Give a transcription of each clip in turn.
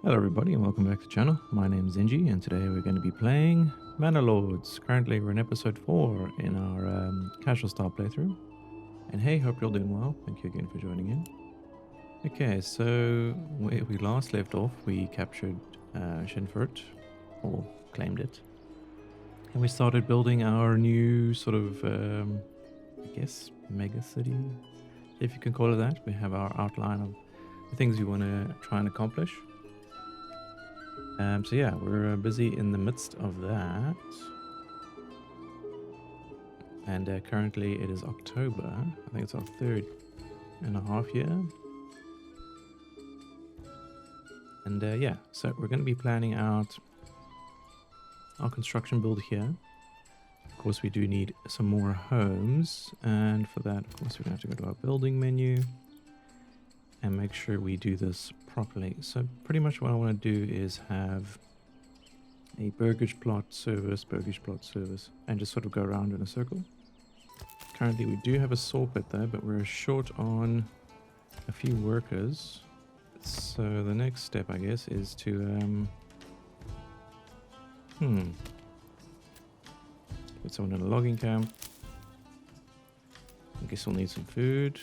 Hello everybody and welcome back to the channel. My name is Zenji and today we're going to be playing Manor Lords. Currently we're in episode 4 in our casual style playthrough. And hey, hope you're all doing well. Thank you again for joining in. Okay, so where we last left off, we captured Shinfurt, or claimed it. And we started building our new sort of, I guess, mega city, if you can call it that. We have our outline of the things we want to try and accomplish. So yeah, we're busy in the midst of that. And currently it is October. I think it's our 3.5 year. And yeah, so we're going to be planning out our construction build here. Of course, we do need some more homes. And for that, of course, we're going to have to go to our building menu and make sure we do this properly. So pretty much what I want to do is have a burgage plot service, and just sort of go around in a circle. Currently we do have a saw pit there, but we're short on a few workers. So the next step, I guess, is to put someone in a logging camp. I guess we'll need some food.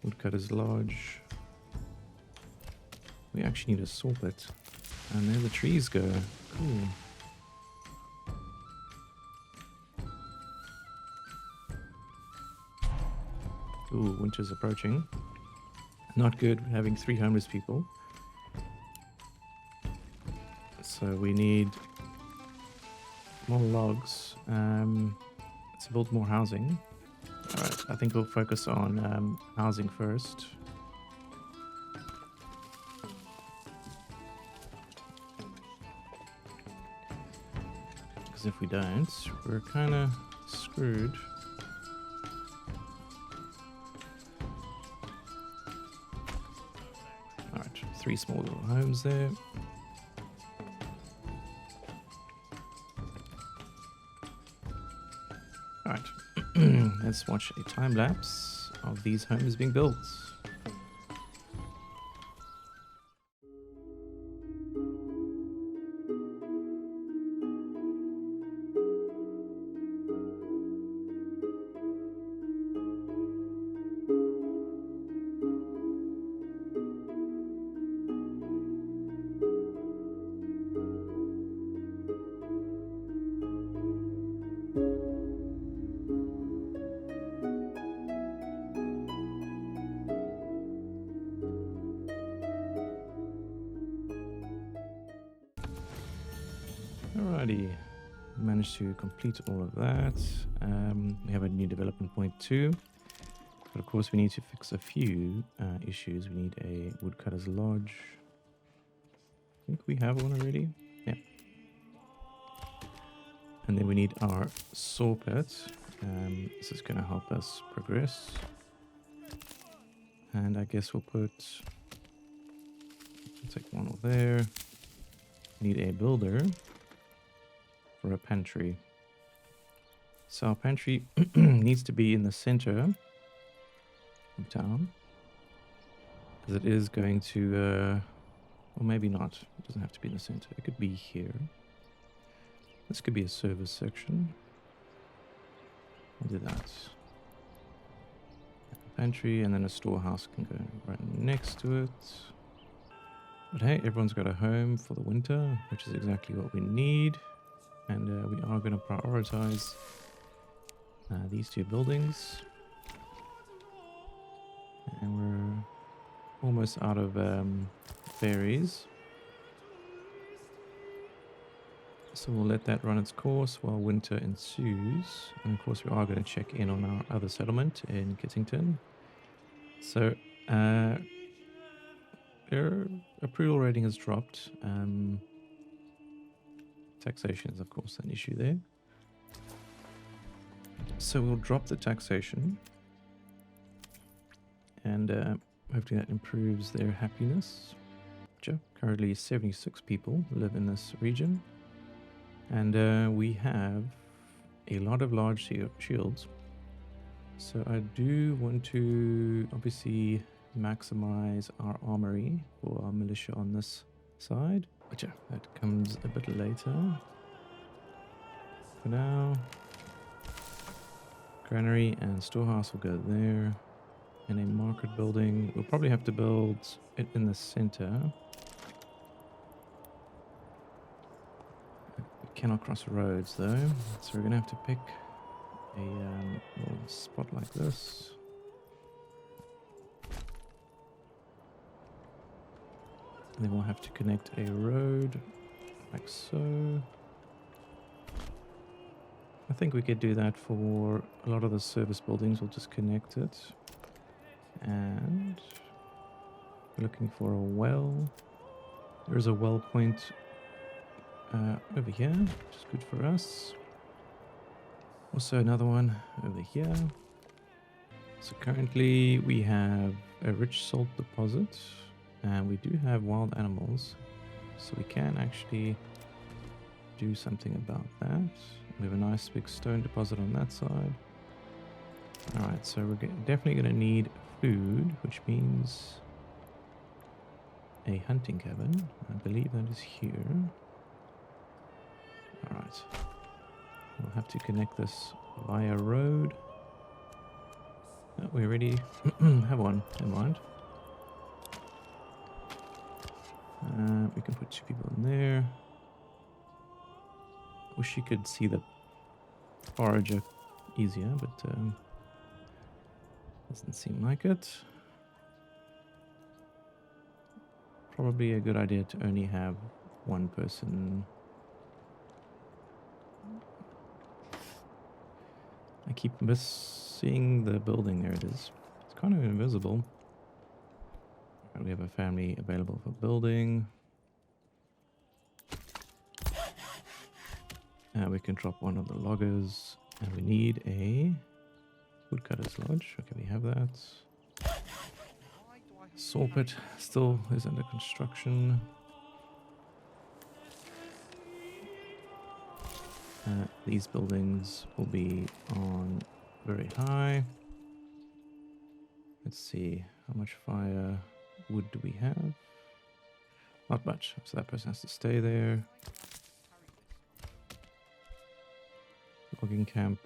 Woodcutter's Lodge. We actually need a saw pit. And there the trees go. Cool. Ooh, winter's approaching. Not good having 3 homeless people. So we need more logs to build more housing. Alright, I think we'll focus on housing first. Because if we don't, we're kind of screwed. Alright, 3 small little homes there. Alright. Let's watch a time lapse of these homes being built. Alrighty, managed to complete all of that. We have a new development point too, but of course we need to fix a few issues. We need a woodcutter's lodge. I think we have one already. Yeah. And then we need our saw pit. This is going to help us progress. And I guess we'll take one over there. Need a builder for a pantry. So our pantry needs to be in the center of town, as it is going to, or maybe not. It doesn't have to be in the center. It could be here. This could be a service section. We'll do that. Pantry, and then a storehouse can go right next to it. But hey, everyone's got a home for the winter, which is exactly what we need. And we are going to prioritize these 2 buildings. And we're almost out of berries. So we'll let that run its course while winter ensues. And of course we are going to check in on our other settlement in Kittington. So their approval rating has dropped. Taxation is of course an issue there. So we'll drop the taxation. And hopefully that improves their happiness. Currently 76 people live in this region. And we have a lot of large shields. So I do want to obviously maximize our armory for our militia on this side. But yeah, that comes a bit later. For now, granary and storehouse will go there. And a market building, we'll probably have to build it in the center. We cannot cross roads though, so we're gonna have to pick a little spot like this. And then we'll have to connect a road like so. I think we could do that for a lot of the service buildings. We'll just connect it. And we're looking for a well. There's a well point over here, which is good for us. Also another one over here. So currently we have a rich salt deposit and we do have wild animals. So we can actually do something about that. We have a nice big stone deposit on that side. Alright, so we're definitely going to need food, which means a hunting cabin. I believe that is here. Alright. We'll have to connect this via road. Oh, we already have one. Never mind. We can put 2 people in there. Wish you could see the forager easier, but doesn't seem like it. Probably a good idea to only have one person. I keep missing the building. There it is. It's kind of invisible. And we have a family available for building. We can drop one of the loggers. And we need a woodcutter's lodge. Okay, we have that. Saw pit still is under construction. These buildings will be on very high. Let's see, how much firewood do we have? Not much, so that person has to stay there. Logging camp.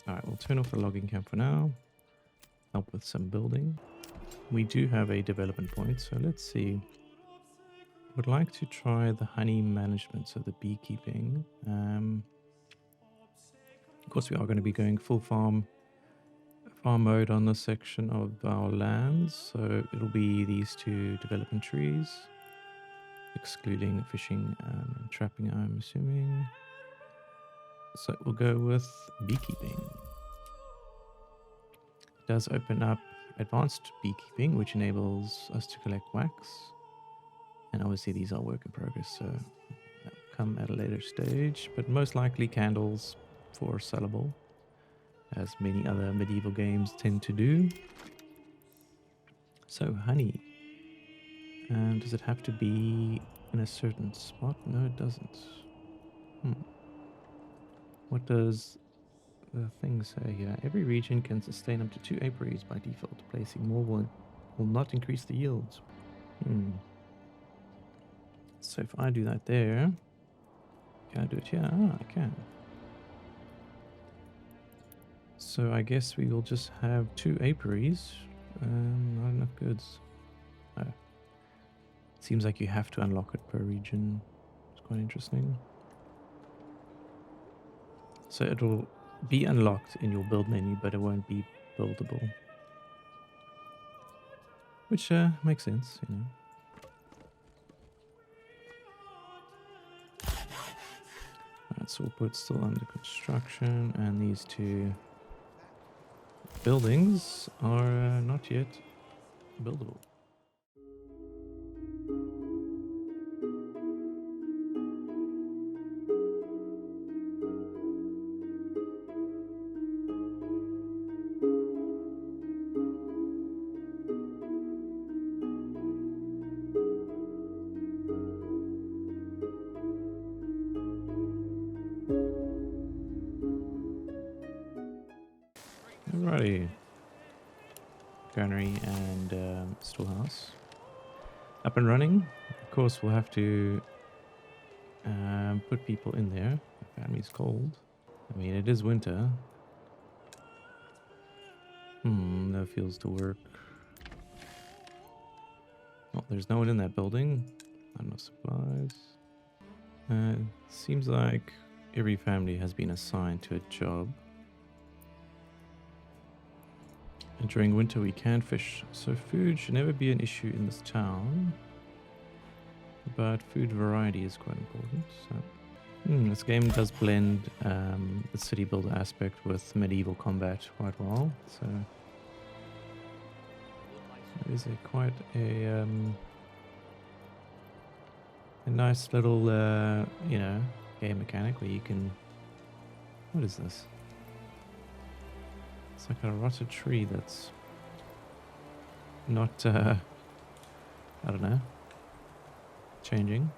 Alright, we'll turn off the logging camp for now. Help with some building. We do have a development point, so let's see. Would like to try the honey management, so the beekeeping. Of course, we are going to be going full farm mode on this section of our lands, so it'll be these 2 development trees, excluding fishing and trapping, I'm assuming. So we'll go with beekeeping. It does open up advanced beekeeping, which enables us to collect wax. And obviously these are work in progress, so that will come at a later stage. But most likely candles for sellable, as many other medieval games tend to do. So honey. And does it have to be in a certain spot? No, it doesn't. What does the thing say here? Every region can sustain up to 2 apiaries by default. Placing more will not increase the yields. So if I do that there, can I do it here? Ah, I can. So I guess we will just have 2 apiaries. Not enough goods. Oh. Seems like you have to unlock it per region. It's quite interesting. So it'll be unlocked in your build menu, but it won't be buildable. Which makes sense, you know. Alright, so we'll put still under construction, and these 2 buildings are not yet buildable. Alrighty. granary and storehouse up and running. Of course, we'll have to put people in there. The family's cold. I mean, it is winter. No fuels to work. Oh, there's no one in that building. No supplies. Seems like every family has been assigned to a job. And during winter we can fish, so food should never be an issue in this town. But food variety is quite important. So, this game does blend the city builder aspect with medieval combat quite well. So it is quite a nice little game mechanic where you can. What is this? It's like a rotted tree that's not. I don't know. Changing.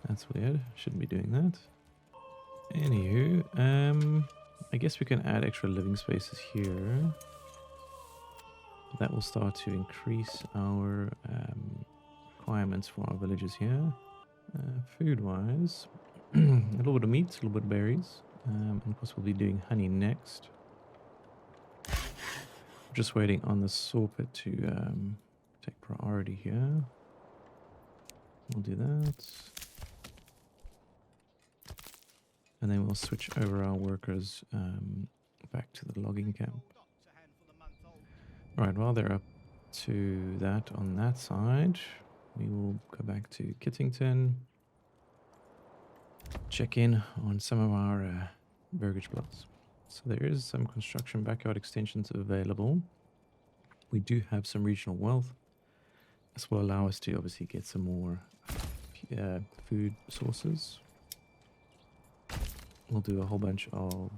That's weird. Shouldn't be doing that. Anywho, I guess we can add extra living spaces here. That will start to increase our requirements for our villages here. Food-wise, a little bit of meat, a little bit of berries. And of course, we'll be doing honey next. Just waiting on the saw pit to take priority here. We'll do that. And then we'll switch over our workers back to the logging camp. Right, while they're up to that on that side, we will go back to Kittington. Check in on some of our burgage plots. So there is some construction backyard extensions available. We do have some regional wealth. This will allow us to obviously get some more food sources. We'll do a whole bunch of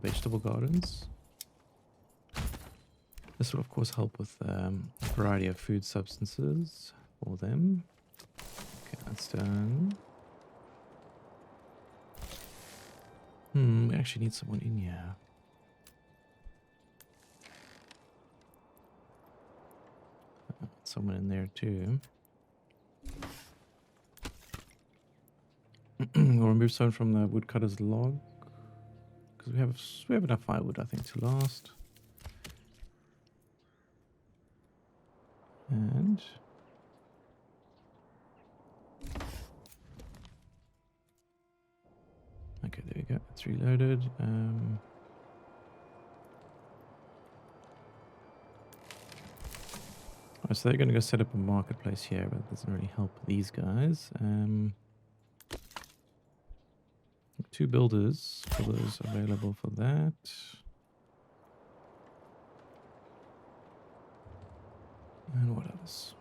vegetable gardens. This will of course help with a variety of food substances for them. Okay, that's done. We actually need someone in here. Someone in there too. We'll remove someone from the woodcutter's log because we have enough firewood, I think, to last. And okay, there we go. It's reloaded. So they're going to go set up a marketplace here, but it doesn't really help these guys. 2 builders available for that. And what else?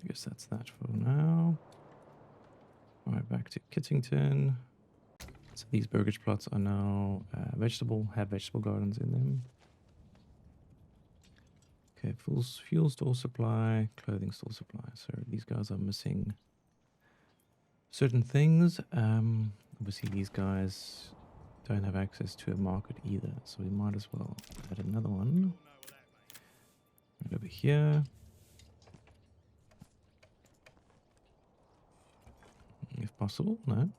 I guess that's that for now. All right, back to Kittington. So these burgage plots are now have vegetable gardens in them. Okay, fuel store supply, clothing store supply. So these guys are missing certain things. Obviously these guys don't have access to a market either, so we might as well add another one right over here. If possible, no.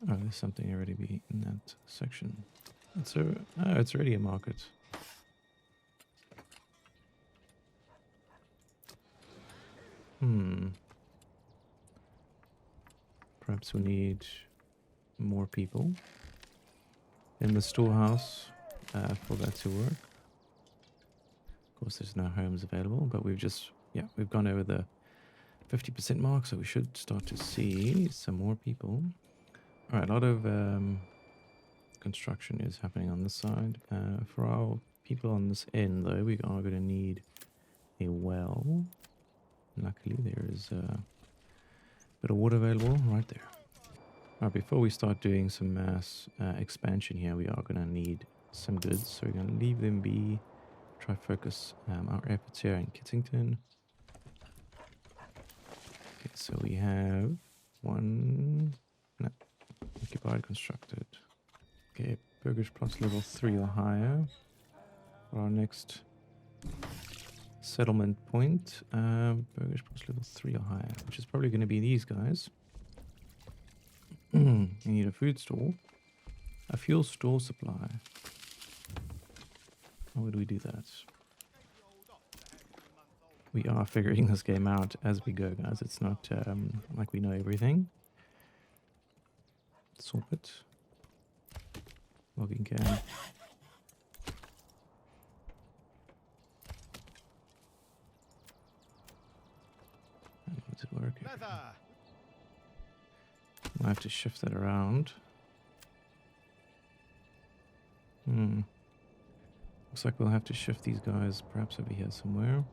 Oh, there's something already be in that section. It's already a market. Perhaps we need more people in the storehouse for that to work. Of course, there's no homes available, but we've gone over the 50% mark, so we should start to see some more people. All right, a lot of construction is happening on this side. For our people on this end, though, we are going to need a well. Luckily, there is a bit of water available right there. All right, before we start doing some mass expansion here, we are going to need some goods. So we're going to leave them be. Try focus our efforts here in Kittington. Okay, so we have one occupied, constructed. Okay, burgers plus level 3 or higher. For our next settlement point. Burgers plus level 3 or higher, which is probably going to be these guys. You need a food store. A fuel store supply. How would we do that? We are figuring this game out as we go, guys. It's not like we know everything. Sorbet. Logging can. Does it work? I have to shift that around. Looks like we'll have to shift these guys perhaps over here somewhere.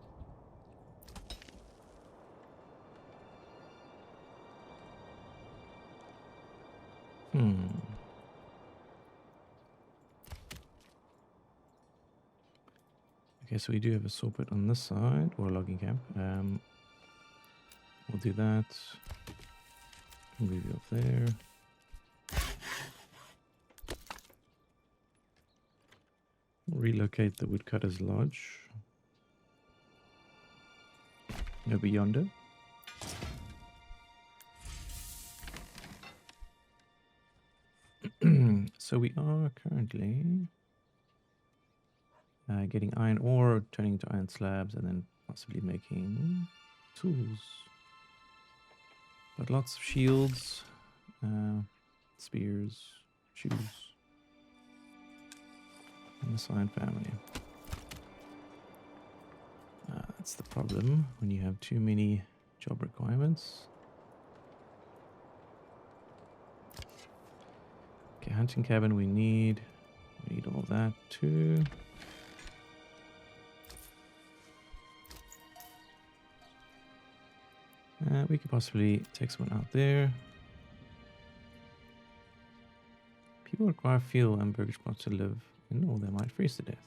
Okay, so we do have a saw pit on this side, or a logging camp. We'll do that. Move you up there. Relocate the woodcutter's lodge. Over yonder. So we are currently getting iron ore, turning into iron slabs, and then possibly making tools. But lots of shields, spears, shoes. And the Cyan family. That's the problem when you have too many job requirements. Okay, hunting cabin we need all that too. We could possibly take someone out there. People require fuel and burgage plots to live in, or they might freeze to death.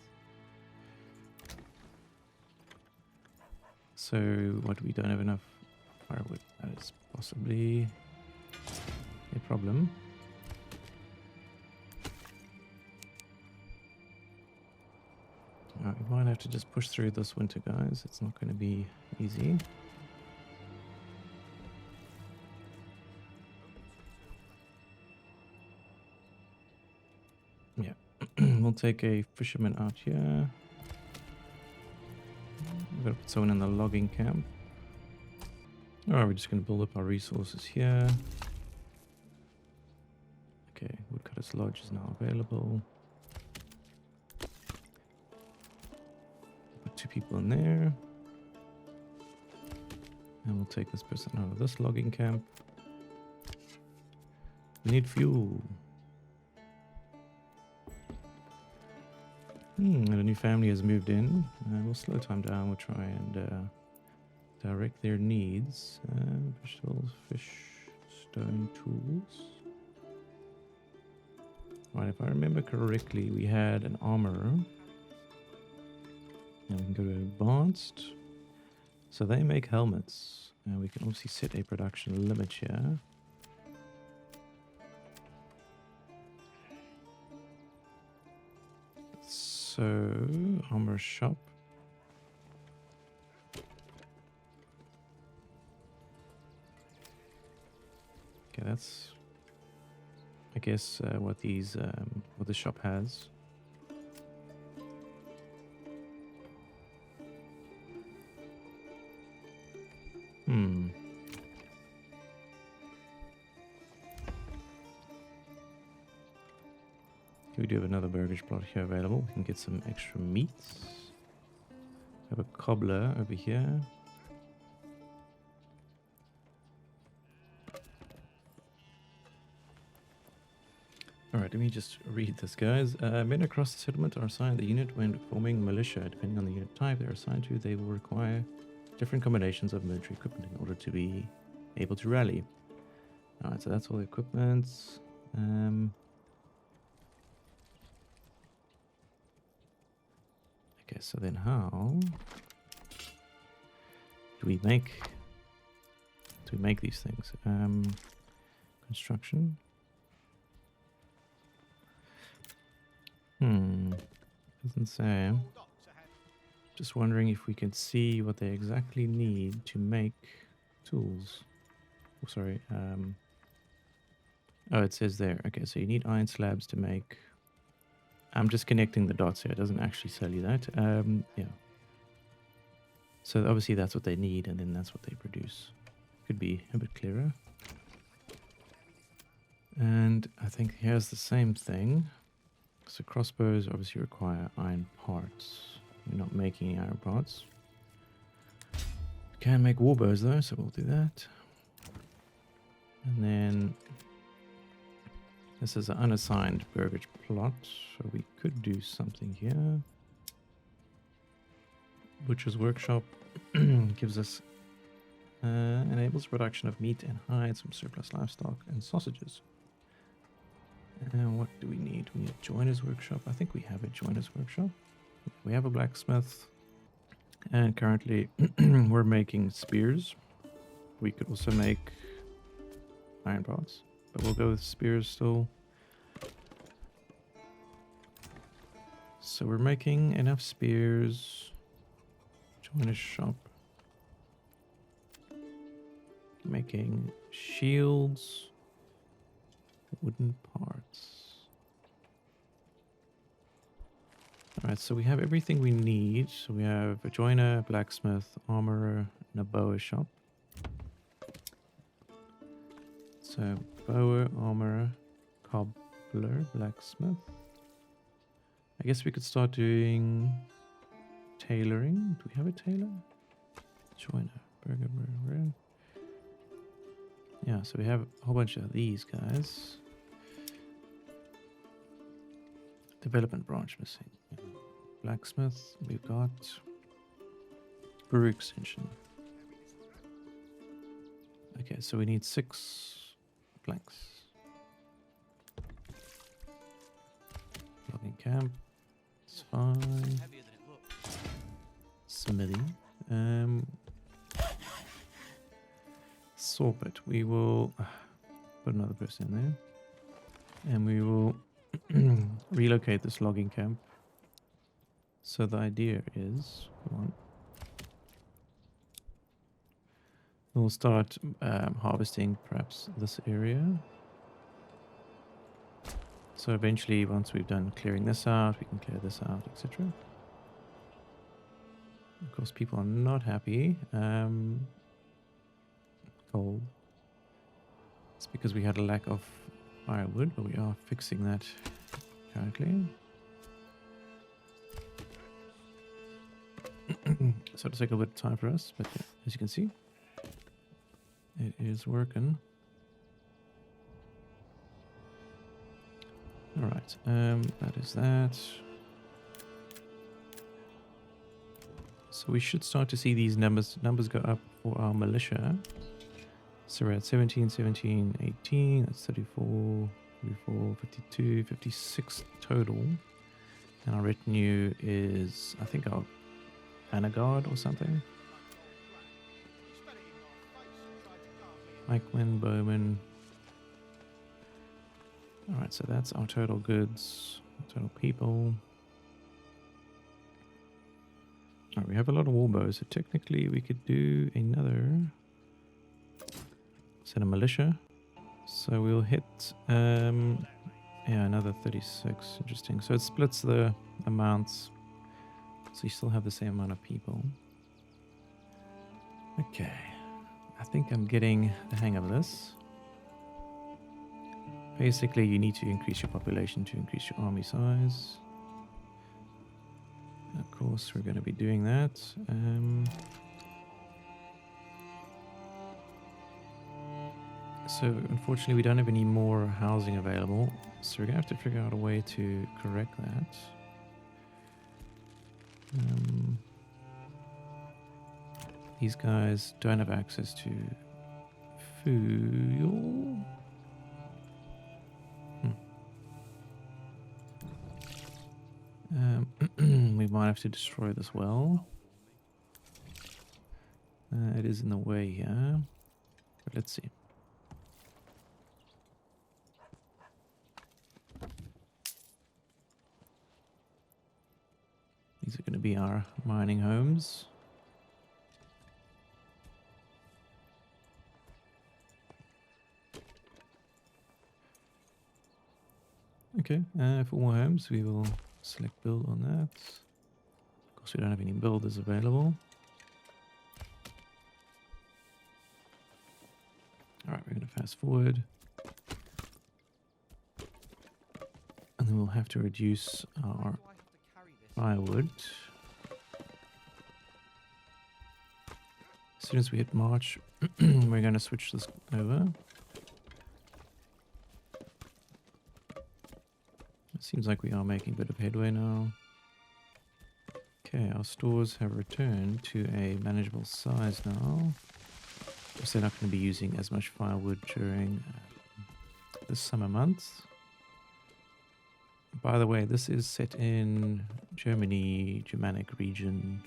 So, what, we don't have enough firewood? That is possibly a problem. We might have to just push through this winter, guys. It's not going to be easy. Yeah, we'll take a fisherman out here. We're going to put someone in the logging camp. Alright, we're just going to build up our resources here. Okay, woodcutter's lodge is now available. Put 2 people in there. And we'll take this person out of this logging camp. We need fuel. And a new family has moved in. We'll slow time down. We'll try and direct their needs. Vegetables, fish, stone, tools. Right, if I remember correctly, we had an armorer. And we can go to advanced. So they make helmets. We can obviously set a production limit here. So, armor shop. Okay, that's, I guess, what these, what the shop has. We do have another burgage plot here available. We can get some extra meats. We have a cobbler over here. Alright, let me just read this, guys. Men across the settlement are assigned the unit when forming militia. Depending on the unit type they're assigned to, they will require different combinations of military equipment in order to be able to rally. Alright, so that's all the equipment. Okay, so then how do we make these things? Construction. Doesn't say. Just wondering if we can see what they exactly need to make tools. Oh, sorry. Oh, it says there. Okay, so you need iron slabs to make. I'm just connecting the dots here. It doesn't actually tell you that. Yeah. So obviously that's what they need, and then that's what they produce. Could be a bit clearer. And I think here's the same thing. So crossbows obviously require iron parts. We're not making any iron parts. We can make warbows though, so we'll do that. And then this is an unassigned burgage plot, so we could do something here. Butcher's workshop gives us enables production of meat and hides from surplus livestock and sausages. And what do we need? We need a joiner's workshop. I think we have a joiner's workshop. We have a blacksmith. And currently we're making spears. We could also make iron parts, but we'll go with spears still. So we're making enough spears. Joiner's shop. Making shields. Wooden parts. Alright, so we have everything we need. So we have a joiner, a blacksmith, armorer, and a bower shop. So bower, armorer, cobbler, blacksmith. I guess we could start doing tailoring. Do we have a tailor? Joiner, burger. Yeah, so we have a whole bunch of these guys. Development branch missing. Blacksmith, we've got brew extension. Okay, so we need 6 planks. Logging camp. It's fine. Smithy. Saw pit. We will put another person in there. And we will relocate this logging camp. So the idea is, we'll start harvesting perhaps this area. So eventually, once we've done clearing this out, we can clear this out, etc. Of course, people are not happy. Cold. It's because we had a lack of firewood, but we are fixing that currently. So it'll take a bit of time for us, but yeah, as you can see, it is working. All right, that is that. So we should start to see these numbers go up for our militia. So we're at 17, 17, 18, that's 34, 34, 52, 56 total. And our retinue is, I think, our banner guard or something. Pikemen, bowmen. Alright, so that's our total goods, total people. Alright, we have a lot of warbows, so technically we could do another set of militia. So we'll hit, yeah, another 36. Interesting. So it splits the amounts. So you still have the same amount of people. Okay. I think I'm getting the hang of this. Basically, you need to increase your population to increase your army size. Of course, we're going to be doing that. So, unfortunately, we don't have any more housing available. So we're going to have to figure out a way to correct that. These guys don't have access to fuel. We might have to destroy this well. It is in the way here. But let's see. These are going to be our mining homes. Okay, for more homes, we will select build on that. Of course, we don't have any builders available. Alright, we're going to fast forward. And then we'll have to reduce our firewood. As soon as we hit March, we're going to switch this over. It seems like we are making a bit of headway now. Okay, our stores have returned to a manageable size now. Because they're not going to be using as much firewood during the summer months. By the way, this is set in Germany, Germanic region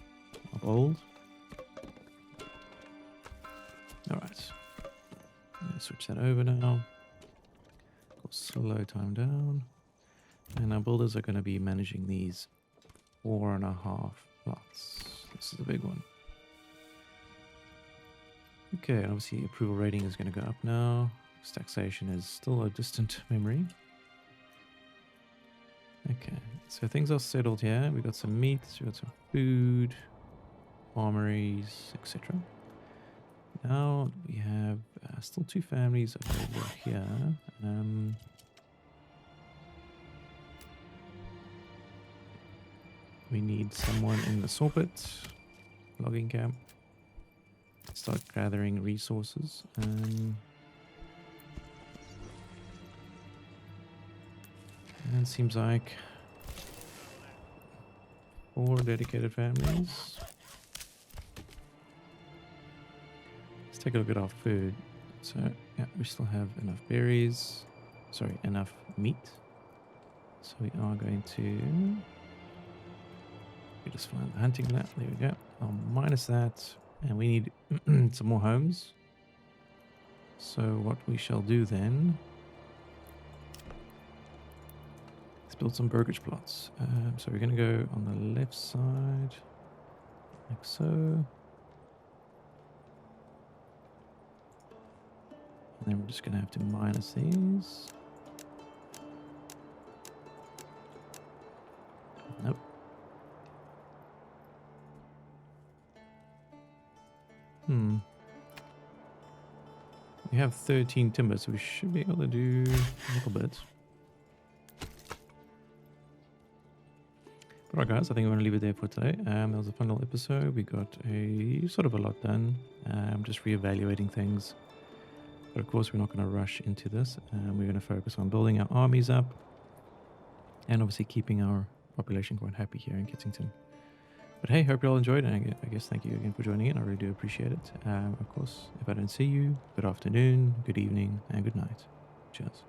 of old. Alright. I'm going to switch that over now. Slow time down. And our builders are going to be managing these 4.5 plots. This is a big one. Okay, obviously approval rating is going to go up now. Taxation is still a distant memory. Okay, so things are settled here. We've got some meats, we've got some food, armories, etc. Now we have still 2 families over here. We need someone in the sawpit, logging camp. Start gathering resources. And it seems like 4 dedicated families. Let's take a look at our food. So, yeah, we still have enough berries. Sorry, enough meat. So we are going to... We just find the hunting map. There we go. I'll minus that. And we need some more homes. So what we shall do then... Let's build some burgage plots. So we're going to go on the left side. Like so. And then we're just going to have to minus these. Nope. We have 13 timber, so we should be able to do a little bit. Alright guys, I think I'm going to leave it there for today. That was a fun little episode. We got a sort of a lot done. Just reevaluating things. But of course we're not going to rush into this. We're going to focus on building our armies up. And obviously keeping our population quite happy here in Kensington. But hey, hope you all enjoyed, and I guess thank you again for joining in. I really do appreciate it. Of course, if I don't see you, good afternoon, good evening, and good night. Cheers.